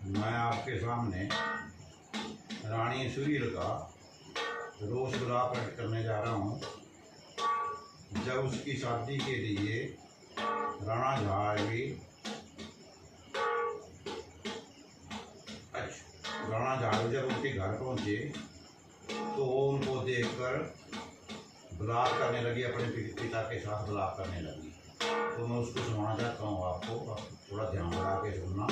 मैं आपके सामने रानी सुरील का रोष गुलाब प्रकट करने जा रहा हूँ। जब उसकी शादी के लिए राणा झाड़वी जब उनके घर पहुँचे तो वो उनको देखकर बलात्कार करने लगी, अपने पिता के साथ बलात्कार करने लगी। तो मैं उसको सुनाना चाहता हूँ आपको, आप थोड़ा ध्यान लगा के सुनना।